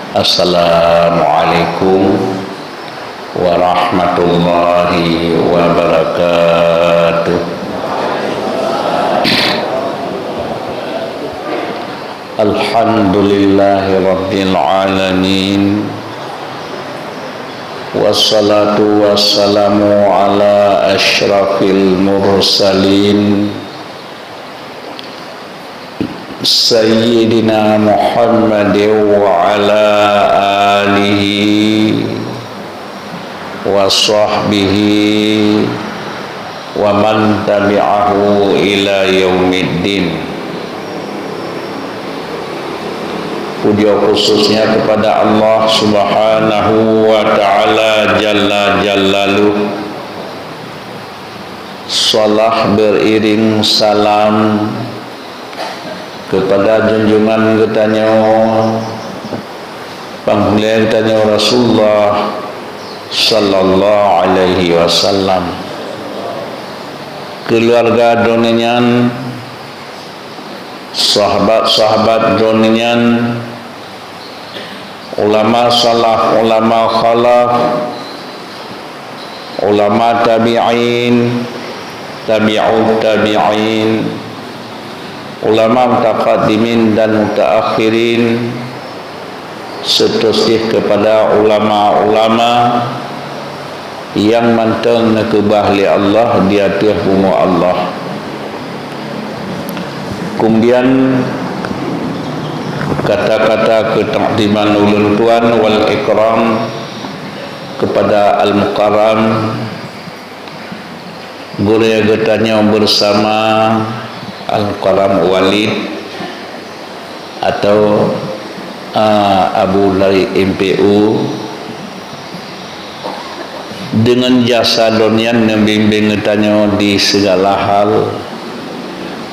Assalamualaikum warahmatullahi wabarakatuh. Alhamdulillahi rabbil alamin. Wassalatu wassalamu ala asyrafil mursalin Sayyidina Muhammadin wa ala alihi wa sahbihi wa man tabi'ahu ila yaumiddin. Puja khususnya kepada Allah Subhanahu wa ta'ala Jalla Jalaluh. Salah beriring salam kepada junjungan kitanya pangmulia kitanya Rasulullah sallallahu alaihi wasallam, keluarga doninyan, sahabat-sahabat doninyan, ulama salaf, ulama khalaf, ulama tabi'in, tabi'ut tabi'in, ulama mutaqaddimin dan mutaakhirin, seterusnya kepada ulama-ulama yang manteng kebahli Allah di atas bumi Allah. Kemudian kata-kata ketakdiman ulun tuan wal ikram kepada al-mukarram guru yang getanya bersama Al-Qalam Walid atau Abu dari MPU dengan jasa donian membimbing tanya di segala hal.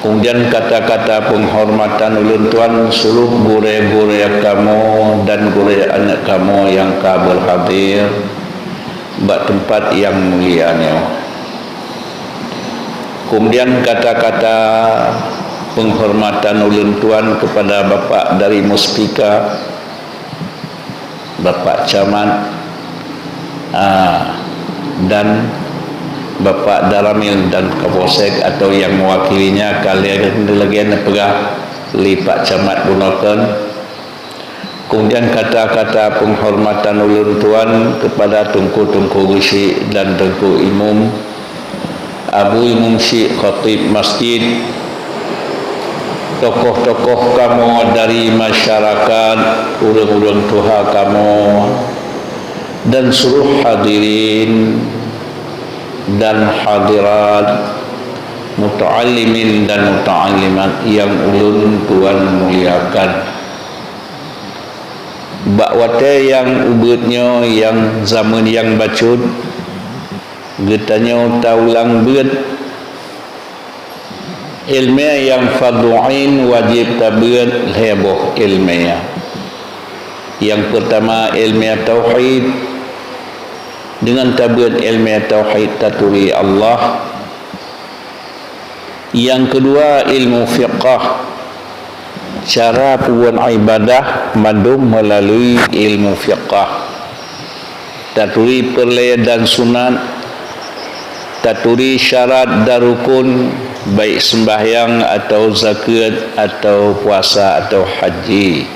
Kemudian kata-kata penghormatan ulun tuan seluruh guru-guru kamu dan guru anak kamu yang kabel hadir bak tempat yang mulianya. Kemudian kata-kata penghormatan ulun tuan kepada Bapak dari Muspika, Bapak Camat, dan Bapak Daramil dan Kapolsek atau yang mewakilinya kalian lagi pegah Pak Camat gunakan. Kemudian kata-kata penghormatan ulun tuan kepada Tungku-Tungku Gusi dan Tungku Imum, Abu Imam Syekh Khatib Masjid, tokoh-tokoh kamu dari masyarakat, urang-urang tuha kamu, dan seluruh hadirin dan hadirat, muta'allimin dan muta'allimat yang ulun tuan muliakan. Bakwate yang ubudnya yang zaman yang bacut getanya taulang beut ilmiah yang fardu'ain wajib tabeut heboh ilmiah. Yang pertama ilmiah tauhid, dengan tabeut ilmiah tauhid taturi Allah. Yang kedua ilmu fiqh, cara puan ibadah mandum melalui ilmu fiqh, taturi perle dan sunat, taturi syarat dan rukun baik sembahyang atau zakat atau puasa atau haji.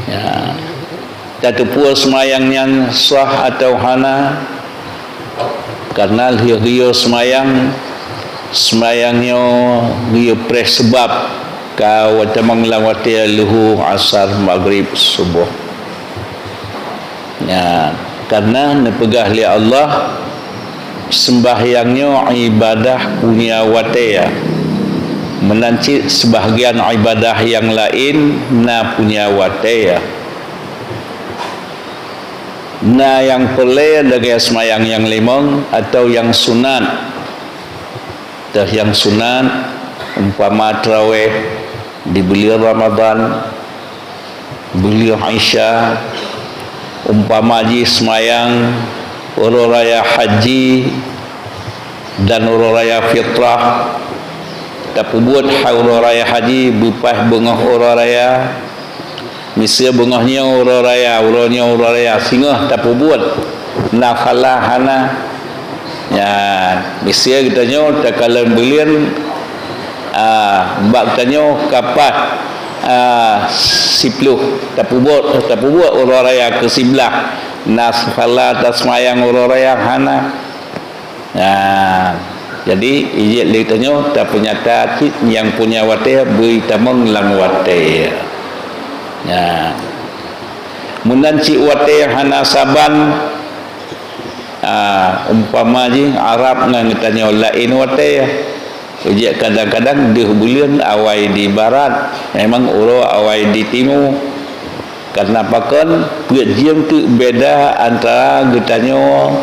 Ya. Tatu pua semayang yang sah atau hana, karena dia semayangnya dia pres sebab kau tamang lawati luhu asar maghrib subuh. Ya, karena nepegah li Allah sembahyangnya ibadah punya wataya, menanci sebahagian ibadah yang lain na punya wataya. Na yang pelai lagi semayang yang limang atau yang sunat. Yang sunat umpama tarawih di bulan Ramadan, bulan Aisyah, umpama haji semayang urut raya haji dan urut raya fitrah, tapi buat urut raya haji bupah bengah urut raya Misia bengahnya uranya raya singgah tak buat nafalah hana ya misia kitanya tak kalan belian bak tanyo kapat sipluh tak buat uraya ke sebelah nafalah tasmayang uraya hana ya jadi ijit ditanya tak penyata yang punya wate beri tamang lang wate ya munan ci wate yang hana saban umpama ji Arab ngan tanya lain wate ijit kadang-kadang deh bulan awai di barat memang uro awai di timur karena pakan perjiem tu beda antara getanya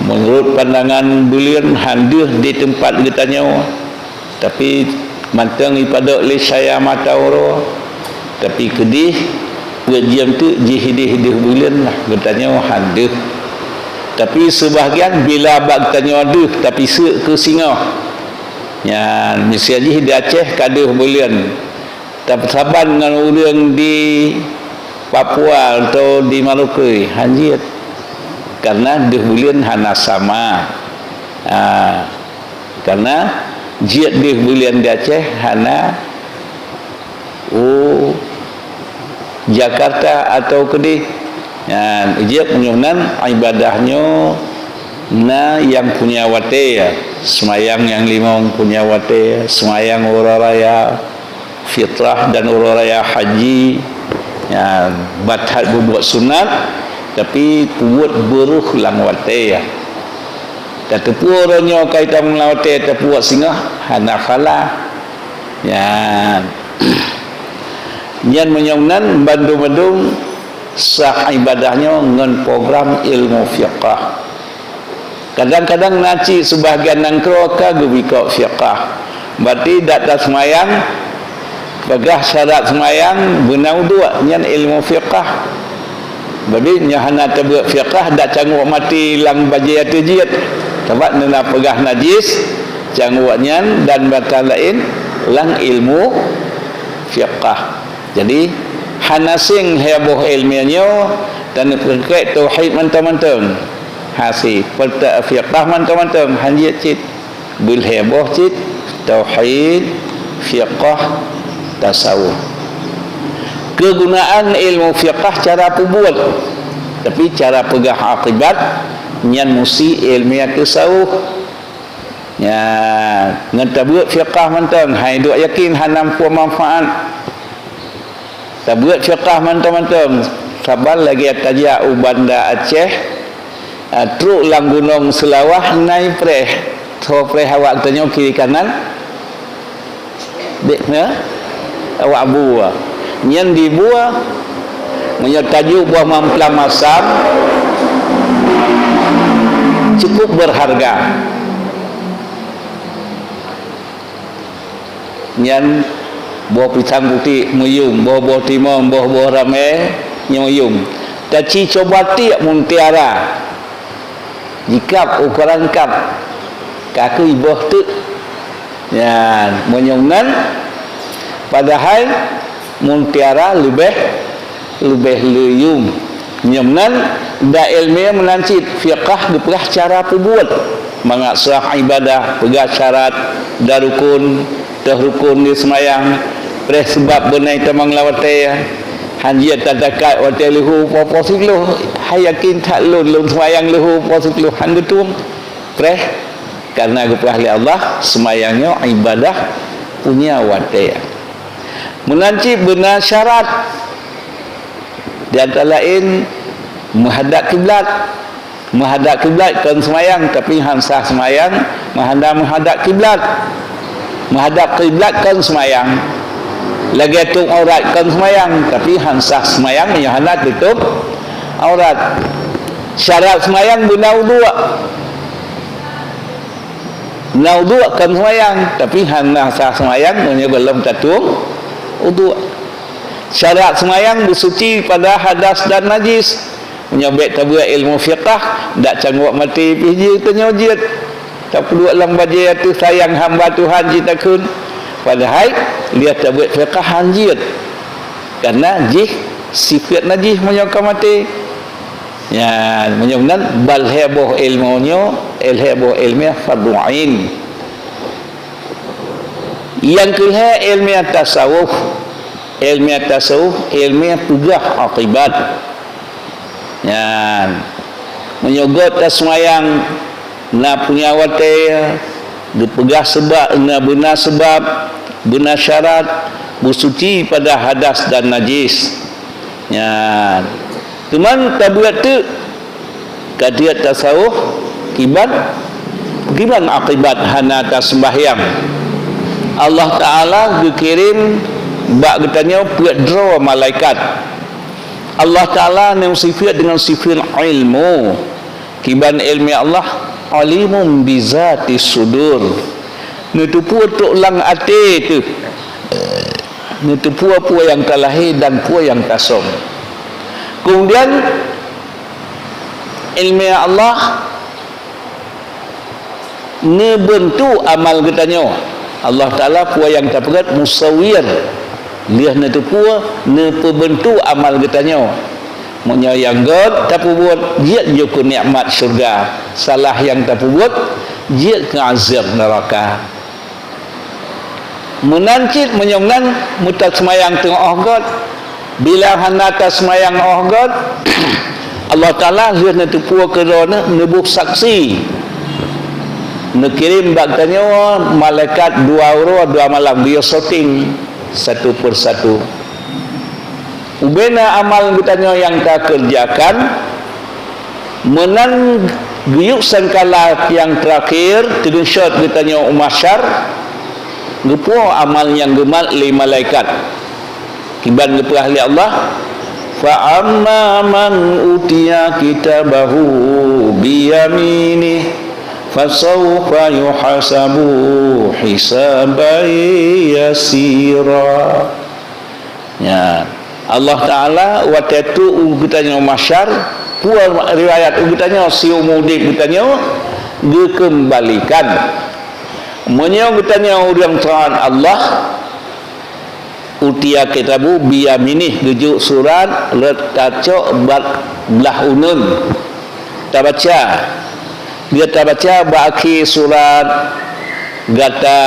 menurut pandangan bulian handuh di tempat getanya tapi mantang ipada oleh saya mata oro tapi kedih perjiem tu jihidih bulian lah getanya handuh tapi sebahagian bila bak getanya aduh tapi ke singa ya misalnya di Aceh kaduh bulian tapi saban dengan orang di Papua atau di Maluku hanjit karena dihulian hana sama karena jiat dihulian di Aceh hana Jakarta atau Kediri jiat penyunan ibadahnya yang punya wate ya semayang yang limang punya wate semayang uraraya fitrah dan uraraya haji ya batal buat sunat tapi buat beruh lang wate ya tak tepurannya kaitan melawate tak buat singgah hanafala ya yang menyongnan bandung-bandung sah ibadahnya dengan program ilmu fiqah kadang-kadang naci sebahagian nangkro kagubika fiqah berarti data semayang bagah syarat semayang benau dua nyan ilmu fiqah berarti nyahana tabuat fiqah dak cangguak mati lang bajai atujit sebab nena pegah najis cangguak nyan dan batal lain lang ilmu fiqah jadi hanasing heboh ilmiahnya dan terkait tauhid mantap-mantap hasil pada fiqah mantap-mantap hanjit cit bil heboh cit tauhid fiqah tasawuf kegunaan ilmu fiqah cara buat tapi cara pegah akibat nyan musi ilmiah tasawuf ya ngata buat fiqah mantap hai duk yakin hanam pu manfaat tak buat fiqah mantap-mantap sabar lagi tajak ubanda Aceh truk lang gunung Selawah naik preh so preh awak tanya kiri kanan dekna awak buah nyan di buah menyatajuk buah mamplam masam cukup berharga nyan buah pisang putih muyung buah timah buah ramai nyuyung taci coba tiap muntiara jika ukuran kap kaki buah tu ya menyungnan padahal muntiara lebih luyung nyumnan da ilmiah melancit fiqah dipegah cara buat mengasah ibadah pegah syarat darukun tahrukun di semayang oleh sebab benai tamang lawate hanjia tadakat wate lehu positlu hayakin tak lun semayang lehu positlu handutum preh karena kepada ahli Allah semayangnya ibadah punya wate menanci benar syarat di antara lain menghadap kiblat kan semayang tapi hansah semayang menghadap kiblat kan semayang lagi tutup aurat kan semayang tapi hansah semayang yang hendak tutup aurat syarat semayang benau dua kan semayang tapi hansah semayang hanya belum tutup uduk syarat semayang bersuci pada hadas dan najis menyabit tabuat ilmu fiqah tak cangguak mati piji tenyojit tak perlu alam bajai tu sayang hamba Tuhan citakan padahal dia tabuat fiqah hanjit karena jih sifat najis menyokong mati. Ya, menyokong bal heboh ilmunya, heboh ilmiah fardu ain. Yang kedua ilmiah tasawuf. Ilmiah tasawuf, ilmiah pegah akibat. Ya, menyogot tasmayang na punya wate dipegah sebab na benar sebab benar syarat bersuci pada hadas dan najis. Ya, cuman tabiat tu kadiat tasawuf kiban akibat hana atas sembahyang. Allah Ta'ala dikirim bak getanya draw malaikat. Allah Ta'ala yang sifat dengan sifat ilmu. Kiban ilmi Allah alimun bizati sudur. Nutupu tuk lang ate tu. Nutupu apa yang terlahir dan apa yang kasong. Kemudian ilmi Allah ngebentuk amal getanya. Allah Ta'ala apa yang terpegat musawir. Liah nutupu nepebentuk amal getanya. Monya yang god tapi buat dia juga nikmat syurga. Salah yang tapi buat dia ke azab neraka. Menancit menyongnan mutat semayang tengah god. Bila hendak semayang god Allah Ta'ala dia netupu kerana nebuh saksi. Nekirim baktanya malaikat 2 hari 2 malam dia sorting satu persatu. Ubena amal bertanya yang tak kerjakan menan guyuk sangkala yang terakhir tidun syot bertanya umasyar gepo amal yang gemal li malaikat kiban gepo ahli Allah fa amma man utiya kitabahu biyamini fasawfa yuhasabu hisaban yasira. Ya, Allah Ta'ala waktu itu ugutanya masyar puan riwayat ugutanya si umudib ugutanya dikembalikan menyogutanya orang Tuhan Allah utia kitabu biyaminih gejuk surat letacok belah unun tak baca dia tak baca baki surat gata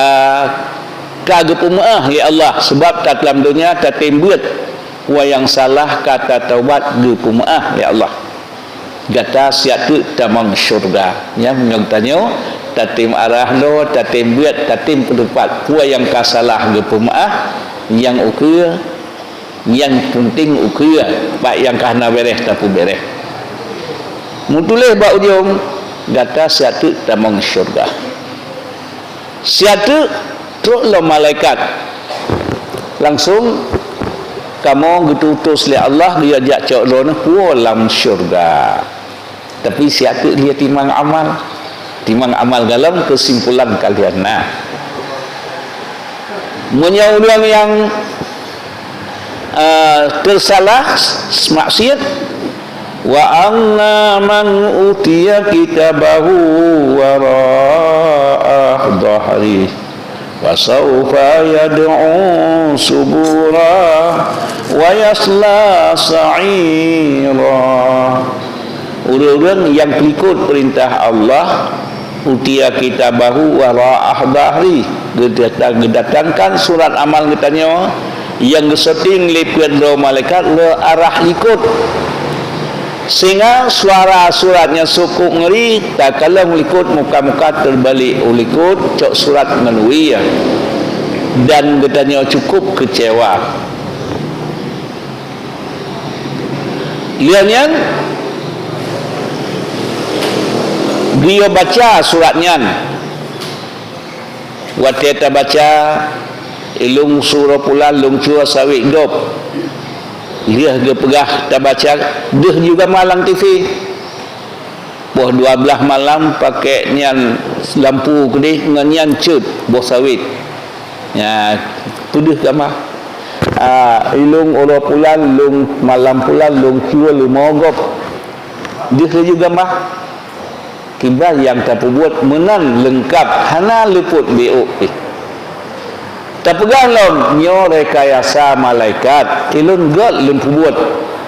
kagepumah ya Allah sebab tak dalam dunia tak timbut wa yang salah kata taubat di pumaah ya Allah gata siap tu tamang syurga ya menyogtanya tatim arah lo tatim buat tatim pendapat wa yang kasalah di pumaah yang ukir yang penting ukir baik yang kahna bereh tapi bereh mutuleh ba ujung gata siap tu tamang syurga siap tu terus lo malaikat langsung kamu getutus oleh Allah dia ajak cok lo ni pulang syurga tapi siapa dia timang amal dalam kesimpulan kalian nah menyaulang yang tersalah maksiat wa anna man utiya kitabahu wara'ah dhahri wa sawfa yad'u subura wa yasla sa'ira. Orang-orang yang ikut perintah Allah utia kitabahu wara'ah dhahri didatangkan surat amal katanya yang disetting lipat roh malaikat le arah ikut sehingga suara suratnya cukup ngeri tak kalau melikut muka-muka terbalik ulikut cok surat menui ya dan katanya cukup kecewa liannya dia baca suratnya waktu kita baca ilung surah pula lung cua sawik dop dia pegah tak baca dia juga malang TV boh 12 malam pakai nian lampu kedih dengan nian cut boh sawit ya tuduh gamah ilung ora pulan lung malam pulan lung cua lu mogop dia juga mah kibah yang tak buat menang lengkap hana luput BO Tapegang lawan nyo rekayasa malaikat ilun god lun pubut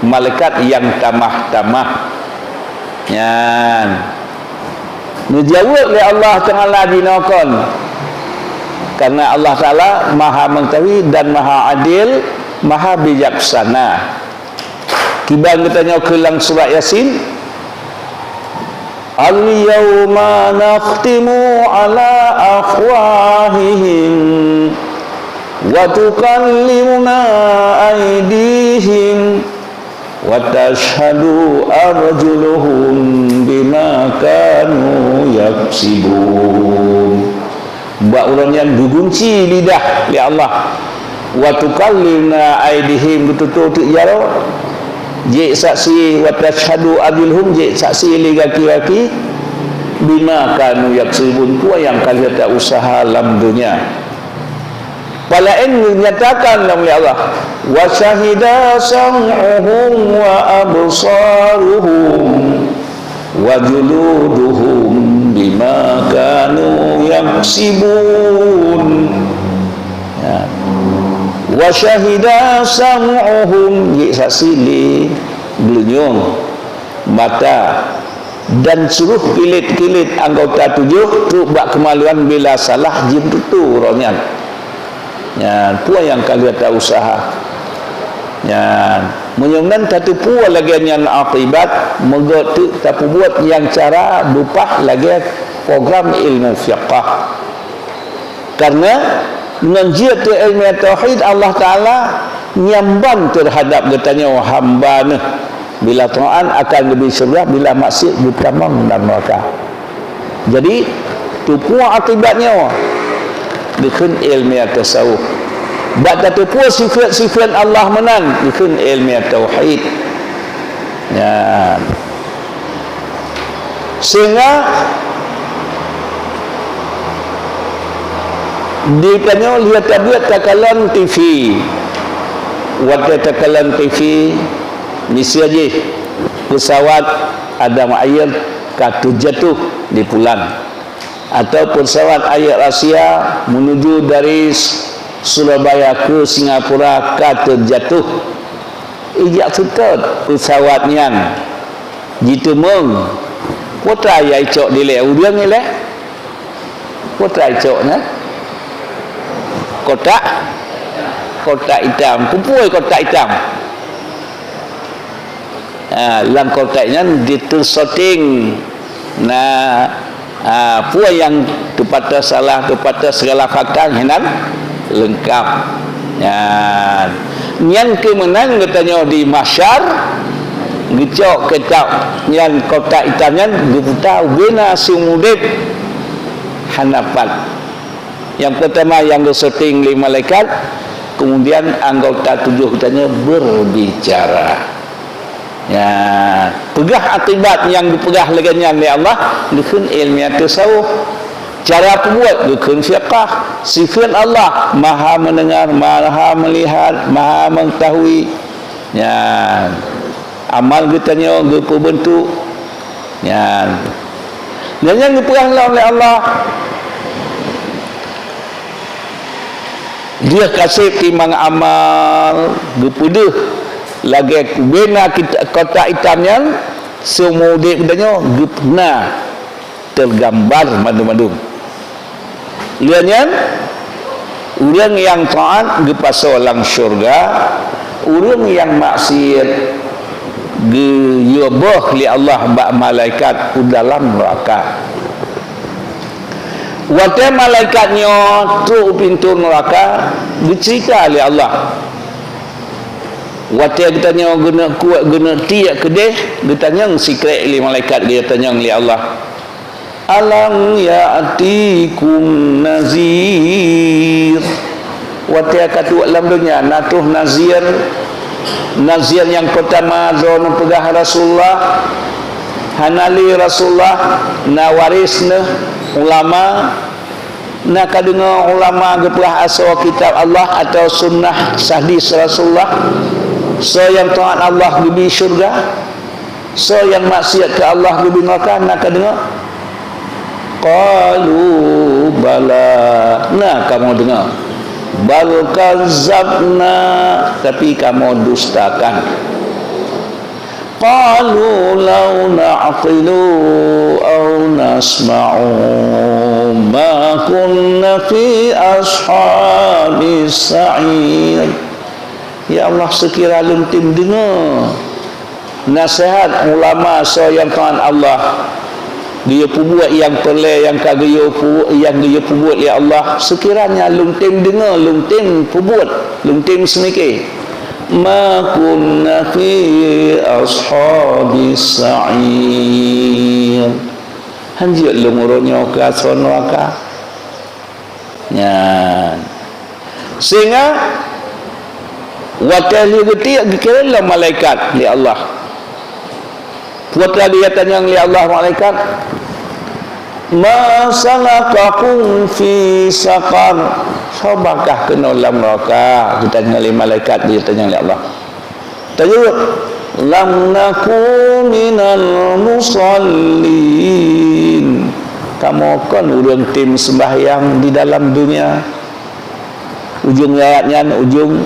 malaikat yang tamah-tamah yan dijawab oleh Allah Ta'ala dinokon karena Allah Ta'ala maha mengetahui dan maha adil maha bijaksana. Kibang katanya kelang surat Yasin, al-yawma nakhtimu ala afwahihim wa tukallimuna aydihim wa tashhadu arjuluhum bima kanu yaksibun. Buat orang yang digunci lidah oleh Allah. Wa tukallimuna aydihim betul-betul jaro je saksi wa tashhadu arjuluhum je saksi laki-laki bima kanu yaksibun kuah yang kalian tak usaha dalam dunia. Palain menyatakan oleh Allah wa syahida sam'uhum wa absaruhum wa juluduhum bima kanu yaksibun. Ya. Wa syahida sam'uhum ye saksi li blunyung mata dan suruh kilit-kilit anggota tujuh tu bak kemaluan bila salah jim tu ronyan. Ya, puan yang kalian tak usaha. Ya, menyunan satu puan lagi yang akibat moga tu tapi buat yang cara lupa lagi program ilmu fiqh. Karena dengan jihad ilmu tauhid Allah Ta'ala nyambang terhadap katanya hamba ni bila ta'an akan lebih surga bila maksiat bertamam dan neraka. Jadi tu puan akibatnya dikun ilmu tasawuf. Bak tu puan sifat-sifat Allah menang dikun ilmu tauhid. Ya. Sehingga ditanya lihat tabiat takalan TV waktu takalan TV misi aja pesawat ada air katu jatuh di pulang atau pesawat air Asia menuju dari Surabaya ke Singapura katu jatuh ijak sutot pesawatnya jitu meng kota ya icok dilek udiang ni lek kota icoknya kotak hitam kumpul kotak hitam dalam kotaknya ditersorting puan yang kepada salah kepada segala fakta hinan lengkap yang kemenang katanya di masyar gecok ketak yang kotak hitamnya diputar bina sumudib hanapat. Yang pertama yang disetting oleh malaikat, kemudian anggota tujuh katanya berbicara. Ya, pegah akibat yang dipegah legannya oleh Allah dikun ilmiah tasawuf. Cara buat dikun fiqh. Sifat Allah maha mendengar, maha melihat, maha mengetahui. Ya. Amal katanya berupa bentuk. Ya. Dan yang dipegah oleh Allah dia kasih timang amal gepuduh lagi bina kotak hitamnya semua dia katanya gepna tergambar madu-madu lihatnya orang yang taat gepaso lang syurga orang yang maksiat geyabah li Allah bak malaikat dalam neraka. Waktu malaikatnya tu pintu neraka dicerita oleh Allah. Waktu kita tanya guna kuat guna tiak kedeh, dia tanya secret oleh malaikat dia tanya oleh Allah. Alam ya'tikum nazir. Waktu kata dalam dunia natuh nazir. Nazir yang pertama zona pegah Rasulullah. Hanali Rasulullah nawarisna ulama nak dengar ulama gepelah asal kitab Allah atau sunnah hadis Rasulullah so yang taat Allah di syurga so yang maksiat ke Allah di neraka nak dengar qalu bala nah kamu dengar bal kazzabna, tapi kamu dustakan. Qalu law na'qilu aw nasma'u ma kunna fi ashabis sa'ir. Ya Allah, sekira lentim dengar nasihat ulama yang Tuhan Allah, dia perbuat yang pelai, yang kagaya yang dia perbuat ya Allah, sekiranya lentim dengar, lentim perbuat, lentim semikir, ma kunna fi ashabis sa'ir, hanjut lumurnya ka sono ka nya, sehingga wakil geti kira malaikat li Allah. Putra dia tanya li Allah malaikat, ma salakakum fi saqar, sabakah kena dalam neraka? Kita tanya li malaikat, dia tanya li Allah. Tajawab, lam naku minal musallin. Kamu kan urang tim sembahyang di dalam dunia. Ujung ayatnya, ujung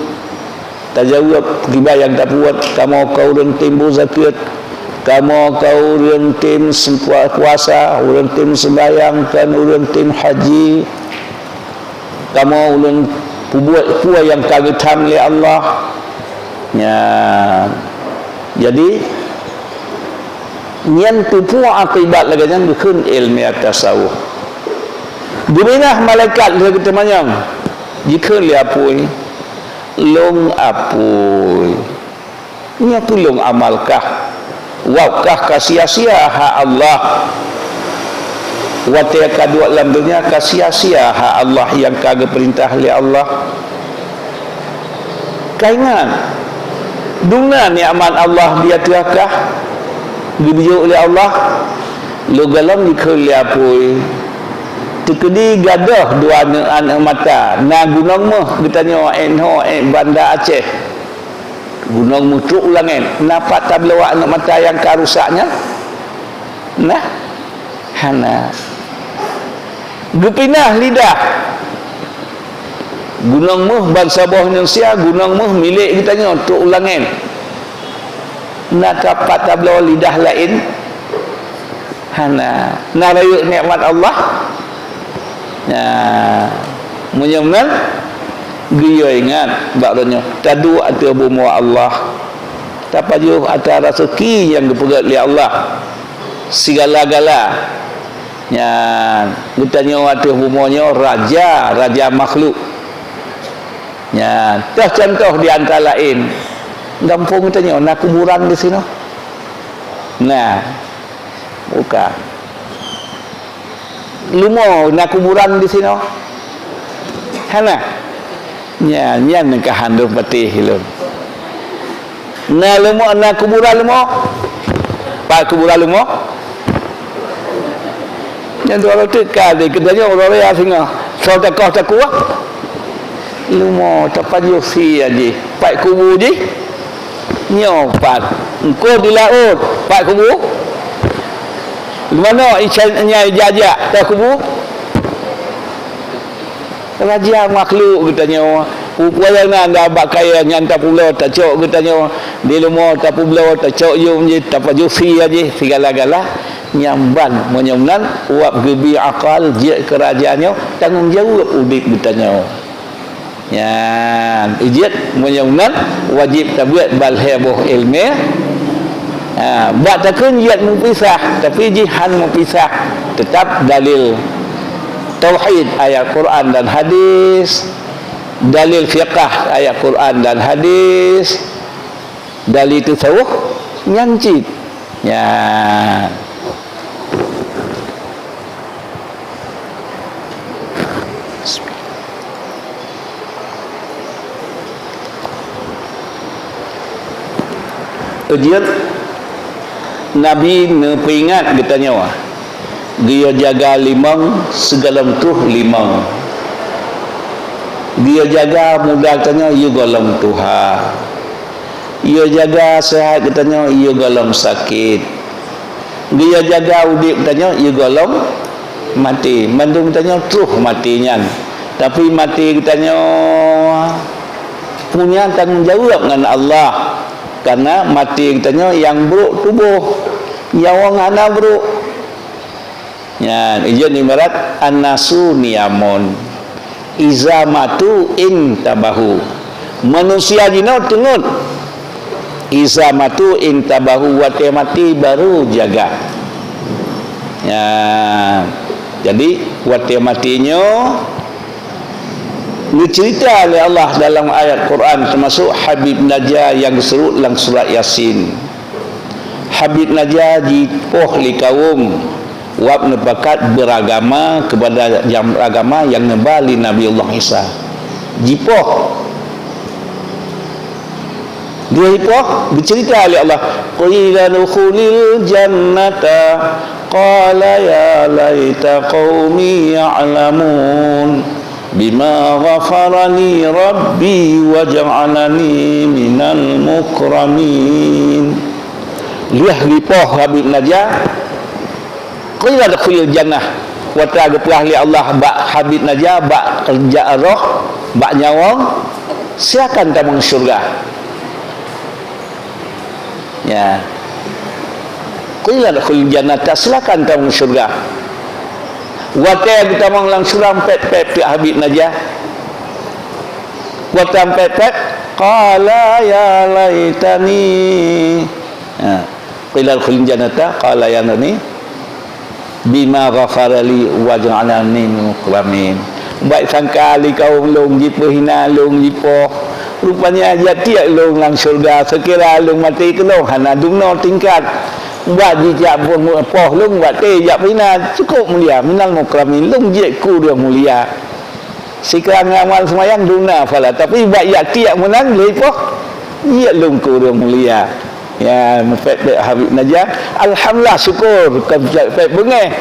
tajawab riba yang tak buat, kamu kau urang tim zakat, kamu kau urang tim puasa, urang tim sembahyang, kan urang tim haji, kamu urang buat puas yang kagetam oleh Allah nya. Jadi nyen tu puas akibat lagi yang dukun ilmu tasawuf. Diminah malaikat lagi temanyang jika liapui long apui nya tulung amalkah wakah kasia-sia hak Allah watia kadua dalam dunia kasia-sia hak Allah yang kagak perintah oleh Allah. Kaingan duna nikmat Allah dia tiakah dibujuk oleh Allah lu galam dikeliapui tekedi gadah dua anak mata na gunung mah ditanya enho bandar Aceh gunung mutruk ulangan napa tak belawak anak mata yang karusaknya nah hana gepinah lidah gunung mah bangsa bawah Indonesia, gunung mah milik ditanya untuk ulangan nak dapat tak belawak lidah lain hana narayuk nikmat Allah. Ya, menyemnan dia ingat baknya tadu atau bumu Allah tapajuh atas rezeki yang dipegat oleh Allah segala-gala ya bertanya atas bumunya raja makhluk ya. Tah contoh di antara lain gampung tanya nak kuburan di sini nah bukan lumo nak kuburan di sini hana nya nyan ka handu patih lum na lumo nak kuburan lumo pak kuburan lumo yang dua tu kali ketanya orang ya singa so takoh takuah lumo tapat yusi aje pak kubur je nyo pak engko di laut pak kubur mana ikannya jajak tak kubu raja makhluk katanya upaya nak dapat kaya nyanta pula tak cok katanya di rumah tak pula tak cok you je tak pajufi aje segala-gala nyamban menyamnan uap gebi akal je kerajaannya tanggungjawab udik katanya ya ijit menyamnan wajib tabiat bal heboh ilmiah. Buat takun jihad mempisah, tapi jihad mempisah tetap dalil tauhid ayat Quran dan hadis, dalil fiqh ayat Quran dan hadis, dalil tasawuf nyancit ya. Ujian Nabi peringat katanya wah dia jaga limang segala tuh limang dia jaga mudah katanya ia galam Tuhan ia jaga sehat katanya ia galam sakit dia jaga udik katanya ia galam mati mandung katanya tuh matinya Tapi mati katanya punya tanggungjawab dengan Allah. Karena mati katanya yang buruk tubuh, nyawa ngana buruk. Ya, ijen ibarat an-nasu niyamun. Iza matu intabahu. Manusia jino tungut. Iza matu intabahu, wa mati baru jaga. Ya, jadi wa matinya dicerita oleh Allah dalam ayat Quran, termasuk Habib Najah yang diseru dalam surat Yasin. Habib Najah jipoh li kaum wab nebakat beragama kepada jam agama yang nebali Nabi Allah Isa. Jipoh dia jipoh dicerita oleh Allah, qila dukhulil jannata qala ya laita qaumi ya'lamun bima ghafarani rabbi wa ja'alani minal mukramin. Liah lipoh Habib Najah qila dukhulil jannah wa ta'ala li Allah ba Habib Najah ba kerja roh ba nyawa silakan tabung syurga. Ya, qila dukhulil jannah, silakan tabung syurga. Watai kita menglang suram pet-pet ke Habib Najah. Watam pet-pet qala ya laitani. Qila al-khulin jannata qala ya nani bima ghafara li wa ja'alani mukramin. Baik sangka ali kaum long jipo hina long jipo. Rupanya jati long lang surga. Sekira long mati ke long hana dumno tingkat. Buat jejak pun poh lung buat jak pina cukup mulia minal mukramin lung je ku dia mulia. Sekarang amal semayang duna fala, tapi buat jak tiak menang lepoh ya lung ku dia mulia. Ya mefek Habib Najah alhamdulillah syukur kepek bengeh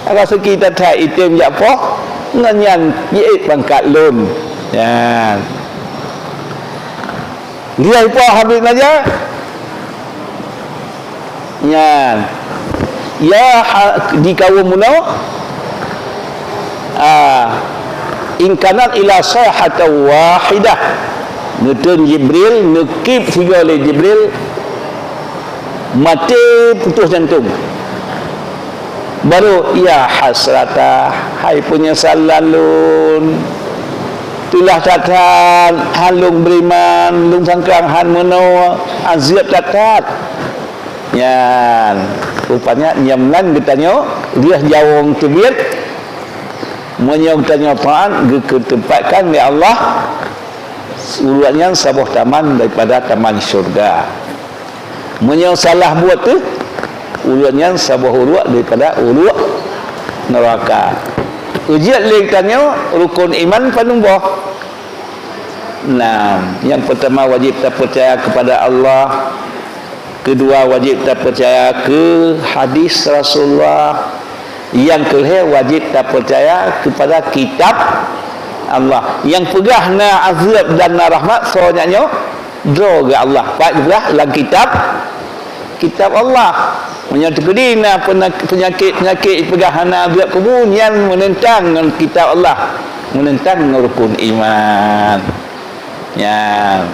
rasa kita tak item jak poh nganyan ye pangkat lun. Ya dia poh Habib Najah ya di kaum muno in kanat ila sahata wahidah nutun Jibril nukib tiga oleh Jibril mati putus jantung baru ya hasrata hai penyesalan lun tulah tatat halung beriman lung sangkang han muno azab tatat. Ya, rupanya nyamlan bertanya, dia jawong tebir, menyong tanya apaan, ketempatkan oleh Allah, urutannya sebuah taman daripada taman syurga. Menyong salah buat tu, urutannya sebuah urut daripada urut neraka. Ujiat lagi tanya, rukun iman penumbah. Nah, yang pertama wajib kita percaya kepada Allah. Kedua wajib tak percaya ke hadis Rasulullah. Yang kedua wajib tak percaya kepada kitab Allah. Yang pegah na azab dan na rahmat soalnya droga Allah. Pak juga dalam kitab Allah. Menyatakan na penyakit pegah na azab kubur yang menentang dengan kitab Allah, menentang rukun iman. Ya.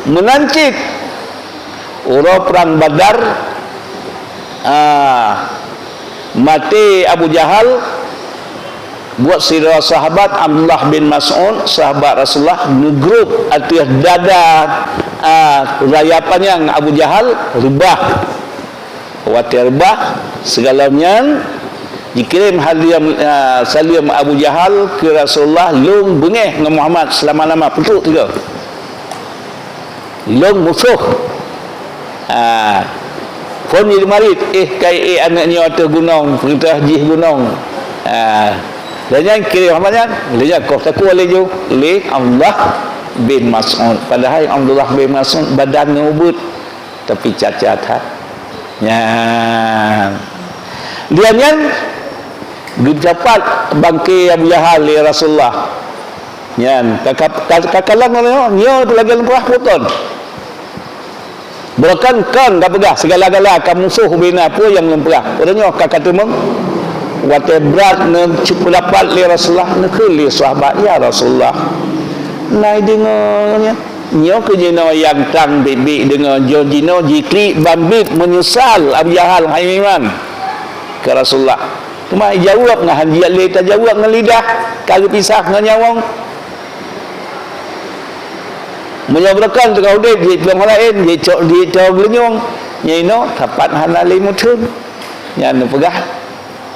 Menancik orang perang Badar, mati Abu Jahal buat sirah sahabat Abdullah bin Mas'ud sahabat Rasulullah ngegrup atas dada rayapannya Abu Jahal rebah khawatir rebah segalanya dikirim hadiah salam Abu Jahal ke Rasulullah lung bengeh dengan Muhammad selama-lama putuk tiga long musuh phone jadi marit kai anaknya atas gunung perintah jih gunung dan yang kiri Muhammadnya lihat kau takut oleh jo oleh Allah bin Mas'ud padahal Abdullah bin Mas'ud badan ngebut tapi cacat ya dia yang dapat bangkai Abu Jahal li Rasulullah yan kakalang nyo lagi lemah puton Berkan kan dah pegah segala-gala akan musuh bina apa yang lempegah. Orangnya kakak temung wate berat ne cukup dapat li Rasulullah ne ke li sahabat ya Rasulullah nai dengarnya nyo ke jino yang tang bibi dengan jojino jikli bambit menyesal Abu Jahal Haiman ke Rasulullah cuma jawab ngah dia le ta jawab dengan lidah kalau pisah dengan nyawang menyabarakan tegau dek di tuang lain di cok gelenyong nyaino tapat hanali mutun yang pegah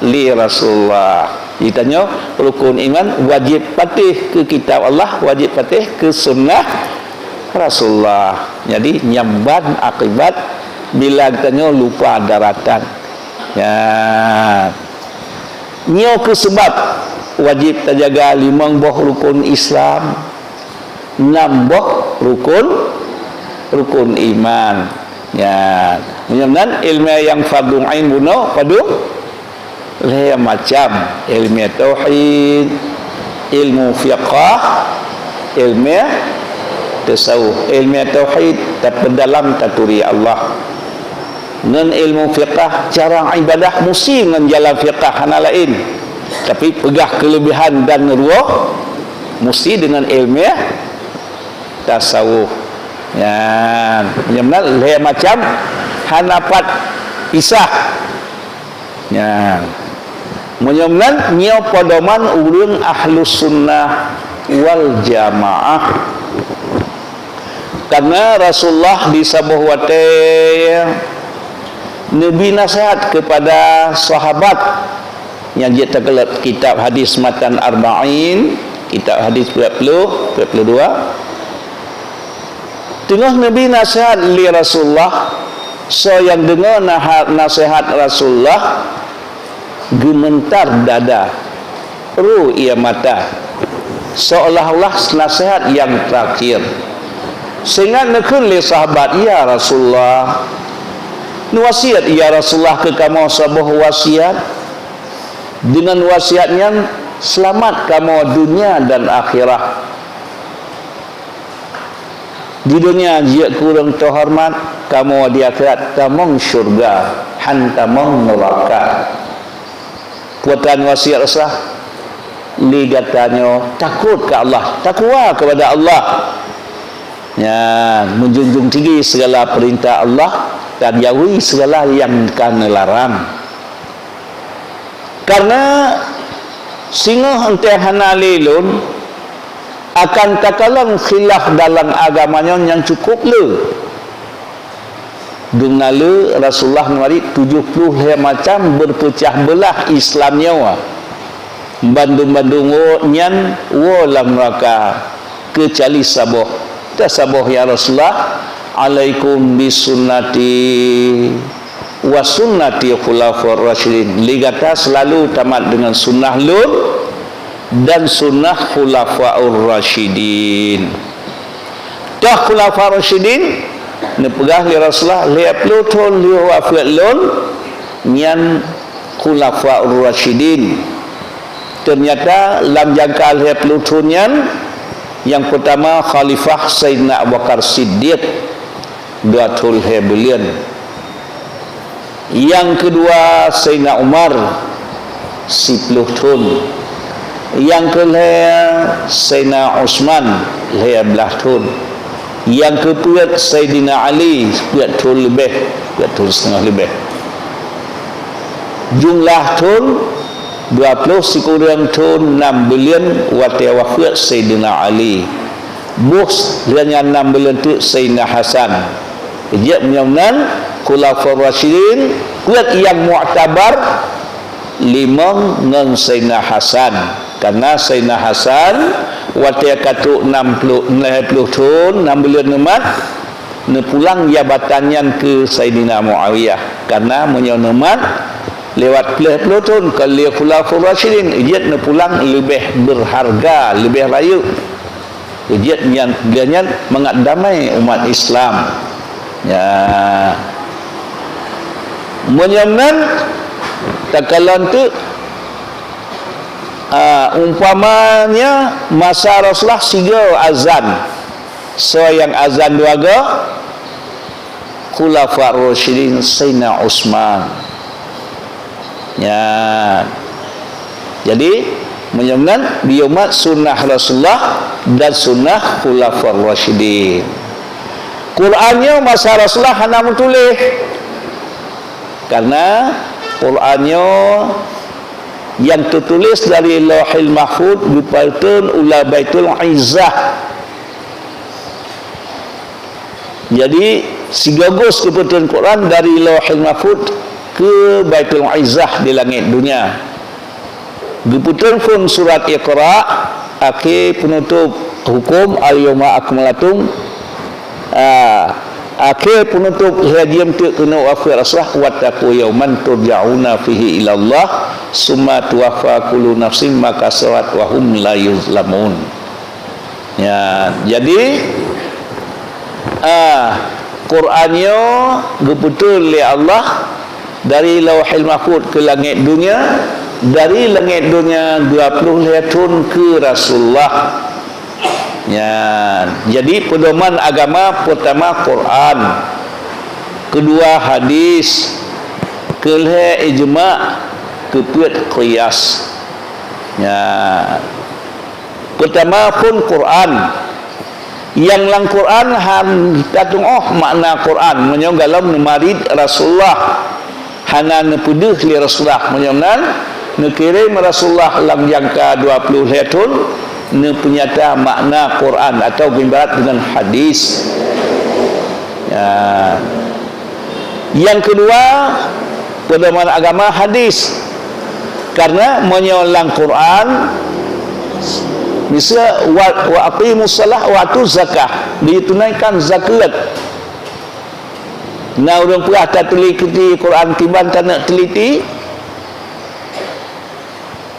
li Rasulullah ditanya rukun iman wajib patih ke kitab Allah wajib patih ke sunnah Rasulullah jadi nyamban akibat bila ditanya lupa daratan ya nyo ke sebab wajib terjaga 5 buah rukun Islam 6 buah rukun iman ya menyamnan ilmu yang fardu ain buno padu le macam ilmu tauhid ilmu fiqh ilmu tasawuf ilmu tauhid terdalam taturi Allah dengan ilmu fiqh cara ibadah mesti dengan jalan fiqh hana lain tapi pegah kelebihan dan ruh mesti dengan ilmu tasawuf ya menyamnan le macam hanapat pisah ya menyamnan nyo pedoman ulun ahlus sunnah wal jamaah karena Rasulullah di sabuh wate Nabi nasihat kepada sahabat yang dia tergelat kitab hadis matan arba'in kitab hadis 22 tengah Nabi nasihat li Rasulullah so yang dengar nasihat Rasulullah gementar dada ruh ia mata seolah-olah nasihat yang terakhir sehingga nekun li sahabat ya Rasulullah wasiat ya Rasulullah ke kamu sebuah wasiat dengan wasiatnya selamat kamu dunia dan akhirat di dunia jia kurang terhormat kamu di akhirat kamu syurga hantamong neraka kuatan wasiat Rasulullah ligatanya takut ke Allah takwa kepada Allah ya menjunjung tinggi segala perintah Allah dan jauhi segala yang kan larang karena singa henteh hana lelun akan takalang khilaf dalam agamanya yang cukup le dengan le Rasulullah mari 70 macam berpecah belah Islamnya bandung-bandung nyan walam neraka kecuali saboh tasaboh ya Rasulullah alaikum bisunnati wa sunnati khulafur rasyidin ligata selalu tamat dengan sunnah lur dan sunnah khulafaur rasyidin dah khulafaur rasyidin ne pegah li Rasulullah li pluton li wafat lun nyan khulafaur rasyidin ternyata lam jangka li pluton nyan yang pertama khalifah Sayyidina Abu Bakar Siddiq Datul Hebelian yang kedua Sayyidina Umar 10 tahun yang kedua Sayyidina Utsman 15 tahun yang keempat Sayyidina Ali 10 tahun lebih 10 tahun setengah lebih jumlah tahun 20 sekurang tahun 6 bulan wati wafat Sayyidina Ali bos dengan 6 bulan tu Sayyidina Hasan dia menyamnan khulafaur rasyidin kuat yang mu'tabar 5 dengan Sayyidina Hasan karena Sayyidina Hasan wati katu 60 tahun 6 bulan nemat ne pulang jabatannya ke Sayyidina Muawiyah karena menyonemat lewat puluh tahun kalau khulafaur rasyidin dia ne pulang lebih berharga lebih layak dia yang mengadamai umat Islam ya menyamnan takalan tu umpamanya masa Rasulullah 3 azan so yang azan 2 ga khulafaur rasyidin Sayyidina Utsman ya Jadi menyebutkan biomat sunnah Rasulullah dan sunnah khulafar rasyidin. Qurannya masa Rasulullah hana menulis, karena Qurannya yang tertulis dari Lauhil Mahfuz dipaltun ula Baitul Izzah. Jadi sigagus kebetulan Quran dari Lauhil Mahfuz ke Baitul Izzah di langit dunia. Kebetulan pun surat Iqra akhir penutup hukum al-yawma akmaltum, akhir penutup hadiam tu kena wafat Rasulullah, wattaqu yawman turja'una fihi ila Allah summa tuwaffa kullu nafsin ma kasabat wa hum la yuzlamun. Ya, jadi Qurannya betul oleh Allah dari Lauhil Mahfuz ke langit dunia, dari langit dunia 20 tahun ke Rasulullah. Ya, jadi pedoman agama pertama Quran, kedua hadis, kelih ijma', keempat qiyas. Ya, pertama pun Quran. Yang lang Quran han tatung makna Quran menyonggalam nemarid Rasulullah hana nepedeh li Rasulullah menyongnan nekirim Rasulullah lang jangka 20 tahun ne penyata makna Quran atau ibarat dengan hadis. Ya. Yang kedua pedoman agama hadis, karena menyolang Quran misal wa aqimus shalah wa atuz zakah, ditunaikan zakat. Nah orang pernah tak teliti Quran tiban tak nak teliti,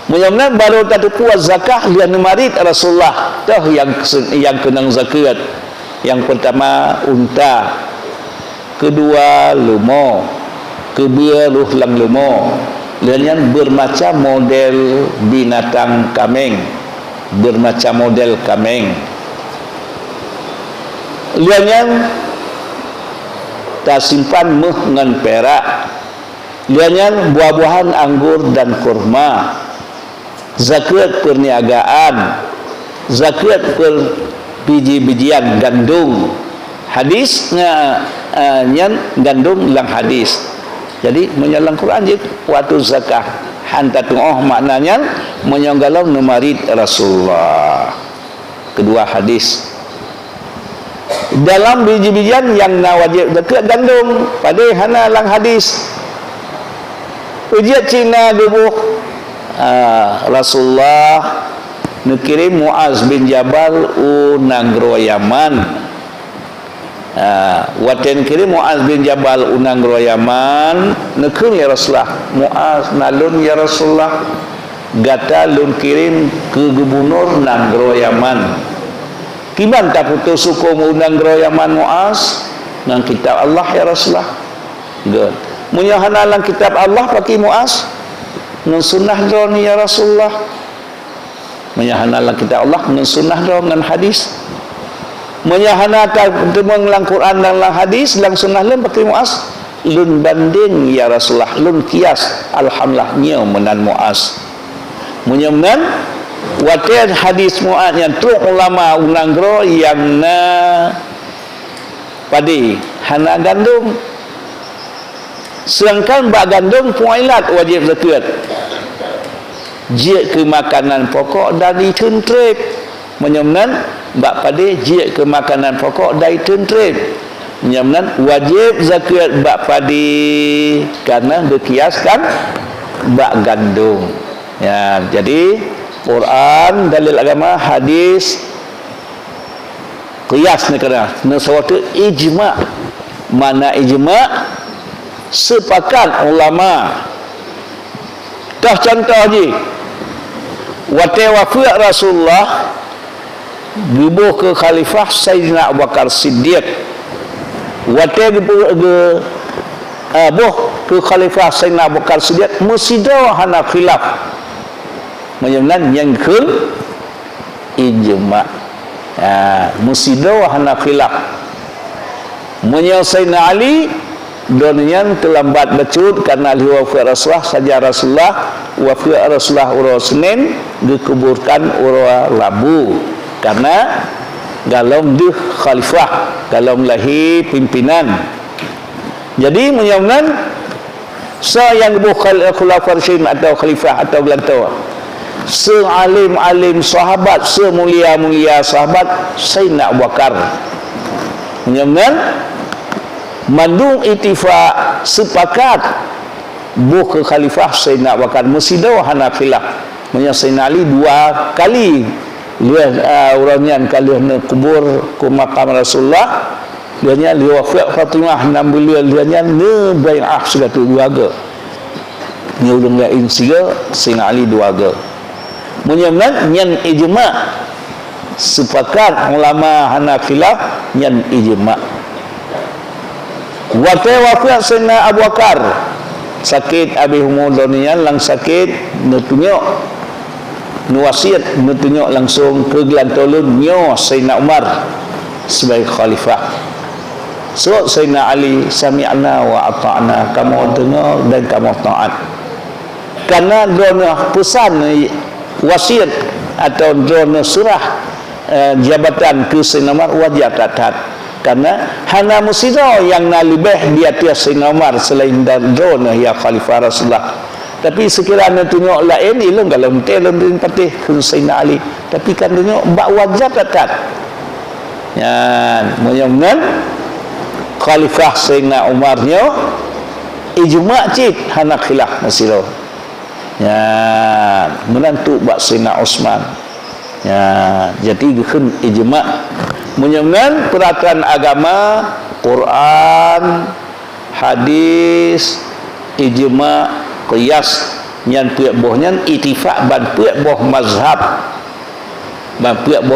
mudah-mudahan baru tak puas zakah dia nemarit Rasulullah dah yang kenang zakat. Yang pertama unta, kedua lumo, kedua lang lumo, dan bermacam model binatang kameng, bermacam model kameng. Lianyan tak simpan meh ngan perak, lianyan buah-buahan anggur dan kurma. Zakat perniagaan, zakat per biji-bijian gandum. Hadisnya nyan gandum lang hadis. Jadi menyalang Quran je waktu zakah hantar maknanya menyonggalau nemarid Rasulullah. Kedua hadis. Dalam biji-bijian yang wajib zakat gandum pada hana lang hadis. Ujiat Cina gebuh Rasulullah nekirim Muaz bin Jabal unanggro Yaman. Waten kirim Muaz bin Jabal unanggro Yaman nekirim ya Rasulullah Muaz nalun ya Rasulullah gata lun kirim ke gubernur nanggro Yaman. Kiban tak putus hukum unanggro Yaman Muaz nang kitab Allah ya Rasulullah. Good. Munyahana lang kitab Allah pakai Muaz nang sunnah droni ya Rasulullah. Menyahana lang kitab Allah nang sunnah droni ngan hadis. Menyahana temang lang Quran dan lang hadis lang sunnah lem pakai Muaz lun banding ya Rasulullah, lun kias alhamdulillah nyo menan Muaz. Munyaman waten hadis Muaz yang tu ulama unanggro yang na padi hana gandum. Sedangkan bak gandum puailat wajib zakat. Jia ke makanan pokok dari tentrip. Menyemnan bak padi jia ke makanan pokok dari tentrip. Menyemnan wajib zakat bak padi karena berkiaskan bak gandum. Ya, jadi Quran, dalil agama, hadis, qiyas ni kena sesuatu ijma'. Mana ijma'? Sepakat ulama. Dah contoh je waktu wafat Rasulullah dibuh ke khalifah Sayyidina Abu Bakar Siddiq. Waktu buh ke khalifah Sayyidina Abu Bakar Siddiq musidah hana khilaf menyebutkan yang ke ijma'. Musidah hana khilaf. Sayyidina Ali donian terlambat becut karena wafat Rasulullah saja Rasulullah wafat Rasulullah urus Senin dikuburkan urus Rabu karena galom di khalifah galom lahir pimpinan. Jadi menyamnan yang khulafah Rasyidin atau khalifah atau gelantor sealim-alim sahabat semulia-mulia sahabat Sayyidina Abu Bakar menyamnan mandung itifak sepakat buh ke khalifah Sayyidina Abu Bakar musido hanafilah menyang Sayyidina Ali 2 kali urangnya kali kubur ke makam Rasulullah dianya wafat Fatimah 6 bulan dianya ne bai'ah segatu 2 ga nya urang lain siga Sayyidina Ali 2 ga menyamnan nyan ijma' sepakat ulama hanafilah nyan ijma' wafat Sayyidina Abu Bakar sakit abi umur donian lang sakit nutunyok nuwasiat nutunyok langsung ke gelantolun nyo Sayyidina Umar sebagai khalifah. So Sayyidina Ali sami'na wa ata'na, kamu dengar dan kamu taat. Karena dona pesan wasiat atau dona surah jabatan ke Sayyidina Umar wajib taat. Karena hana musido yang nalibeh di atas Sayyidina Umar selain drone ya khalifah Rasulullah. Tapi sekiranya tunjuk lain ilung kalau mentelon din patih kun Sayyidina Ali. Tapi kan tunjuk bak wajib taat. Ya, menyamnan khalifah Sayyidina Umar nyo ijma' cik hana khilaf musido. Ya, menantu bak Sayyidina Utsman. Ya, jadi kun ijma' menyamnan peraturan agama Quran hadis ijma' qiyas nyan puak boh nyan itifak ban puak boh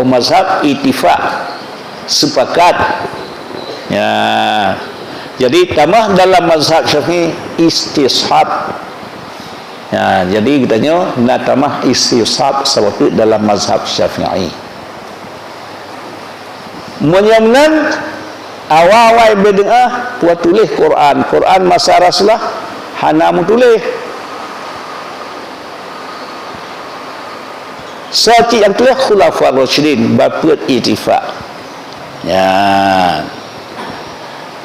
mazhab itifak sepakat ya. Jadi tamah dalam mazhab Syafi'i istishab ya, jadi kitanya nak tamah istishab sebab dalam mazhab Syafi'i. Menyamnan awal bid'ah buat tulis Quran masa Rasulullah hana tulis sati yang telah khulafah Rasyidin baput itifak ya.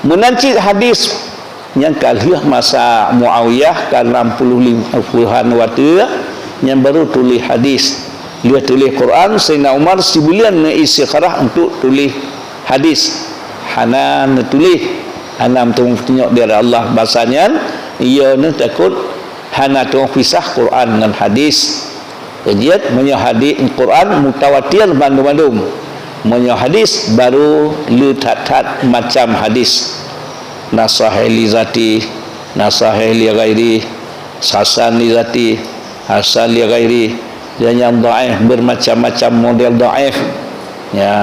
Menanci hadis yang kaliah masa Muawiyah kan 60-an waktu yang baru tulis hadis dia tulis Quran. Sayyidina Umar sebulan istikharah untuk tulis hadis hana tulis hana tunjuk dari Allah bahasanya ia ni takut hana tu pisah Quran dengan hadis. Kejiat menyo hadis Quran mutawatir bandum-bandum. Menyo hadis baru letat macam hadis. Nasahih li zati, nasahih li ghairi, hasan li zati, hasan li ghairi. Dan yang dhaif bermacam-macam model dhaif. Ya.